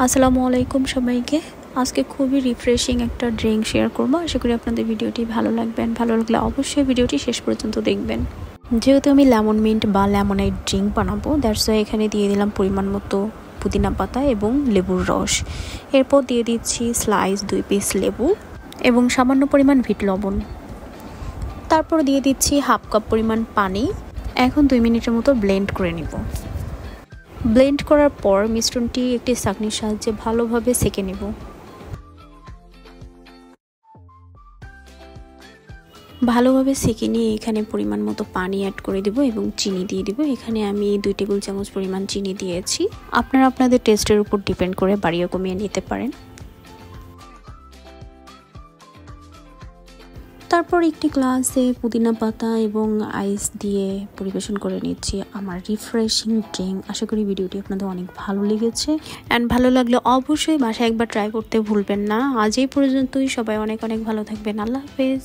আসসালামু আলাইকুম সবাইকে। আজকে খুবই রিফ্রেশিং একটা ড্রিঙ্ক শেয়ার করব। আশা করি আপনাদের ভিডিওটি ভালো লাগলে অবশ্যই ভিডিওটি শেষ পর্যন্ত দেখবেন। যেহেতু আমি লেমন মিন্ট বা লেমনাইড ড্রিঙ্ক বানাবো, দ্যাটস ওয়াই এখানে দিয়ে দিলাম পরিমাণ মতো পুদিনা পাতা এবং লেবুর রস। এরপর দিয়ে দিচ্ছি স্লাইস 2 পিস লেবু এবং সামান্য পরিমাণ বিট লবণ। তারপর দিয়ে দিচ্ছি হাফ কাপ পরিমাণ পানি। এখন 2 মিনিটের মতো ব্লেন্ড করে নিব। ব্লেন্ড করার পর মিশ্রণটি একটি ছাঁকনির সাহায্যে ভালোভাবে সেঁকে নেব। ভালোভাবে সেঁকে নিয়ে এখানে পরিমাণ মতো পানি অ্যাড করে দেব এবং চিনি দিয়ে দেব। এখানে আমি 2 টেবিল চামচ পরিমাণ চিনি দিয়েছি। আপনারা আপনাদের টেস্টের উপর ডিপেন্ড করে বাড়িয়ে কমিয়ে নিতে পারেন। তারপর একটি গ্লাসে পুদিনা পাতা এবং আইস দিয়ে পরিবেশন করে নিচ্ছি আমার রিফ্রেশিং ড্রিঙ্ক। আশা করি ভিডিওটি আপনাদের অনেক ভালো লেগেছে অ্যান্ড ভালো লাগলে অবশ্যই বাসায় একবার ট্রাই করতে ভুলবেন না। আজ এই পর্যন্তই। সবাই অনেক ভালো থাকবেন। আল্লাহ হাফেজ।